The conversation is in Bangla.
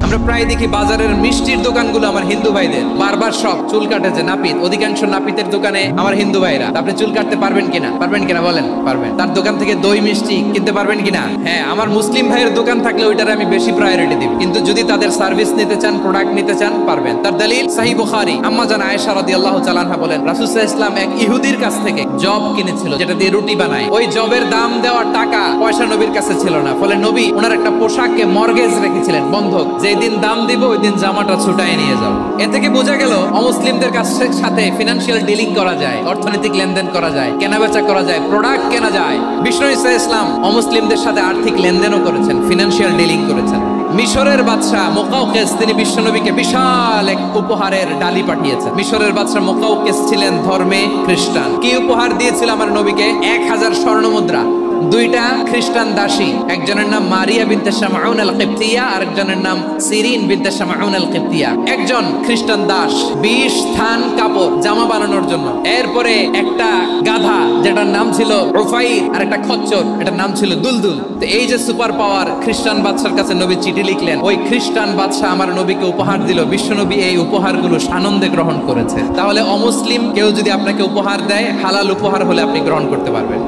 আমরা প্রায় দেখি বাজারের মিষ্টির দোকানগুলো আমার হিন্দু ভাইদের, বারবার সব চুল কাটে যে নাপিত, অধিকাংশ নাপিতের দোকানে আমার হিন্দু ভাইরা। আপনি চুল কাটতে পারবেন কিনা? পারবেন কিনা বলেন? পারবেন। তার দোকান থেকে দই মিষ্টি কিনতে পারবেন কিনা? হ্যাঁ, আমার মুসলিম ভাইয়ের দোকান থাকলে ওইটারে আমি বেশি প্রায়োরিটি দিব, কিন্তু যদি তাদের সার্ভিস নিতে চান, প্রোডাক্ট নিতে চান, পারবেন। তার দলিল সহিহ বুখারী, আম্মা জান আয়েশা রাদিয়াল্লাহু তাআলা আনহা বলেন, রাসূল সাল্লাল্লাহু আলাইহি ওয়াসাল্লাম এক ইহুদির কাছ থেকে জব কিনেছিল, যেটা দিয়ে রুটি বানায়। ওই জবের দাম দেওয়ার টাকা পয়সা নবীর কাছে ছিল না, ফলে নবী ওনার একটা পোশাককে মর্গেজ রেখেছিলেন, বন্ধক, যেই দিন দাম দিব ওই দিন জামাটা ছুটায় নিয়ে যাও। এ থেকে বোঝা গেল অমুসলিমদের সাথে ফিনান্সিয়াল ডিলিং করা যায়, অর্থনৈতিক লেনদেন করা যায়, কেনাবেচা করা যায়, প্রোডাক্ট কেনা যায়। বিষ্ণু ঈসা ইসলাম অমুসলিমদের সাথে আর্থিক লেনদেনও করেছেন, ফিনান্সিয়াল ডিলিং করেছেন। মিশরের বাদশা মুকাউকিস তিনি বিশ্বনবীকে বিশাল এক উপহারের ডালি পাঠিয়েছেন। মিশরের বাদশা মুকাউকিস ছিলেন ধর্মে খ্রিস্টান। কি উপহার দিয়েছিল আমার নবীকে? 1000 স্বর্ণ মুদ্রা, 2টা খ্রিস্টান দাসী, একজনের নাম মারিয়া বিনতে শামউন আল কিবতিয়া, আরেকজনের নাম সিরিন বিনতে শামউন আল কিবতিয়া। একজন খ্রিস্টান দাস 20 থান কাপড় জামা বানানোর জন্য, এরপরে একটা গাধা যেটার নাম ছিল রুফাইর, আর একটা খচ্চর এটার নাম ছিল দুলদুল। তো এই যে সুপার পাওয়ার খ্রিস্টান বাদশার কাছে নবী চিঠি লিখলেন, ওই খ্রিস্টান বাদশা আমার নবীকে উপহার দিল। বিশ্বনবী এই উপহারগুলো সানন্দে গ্রহণ করেছে। তাহলে অমুসলিম কেউ যদি আপনাকে উপহার দেয়, হালাল উপহার হলে আপনি গ্রহণ করতে পারবেন।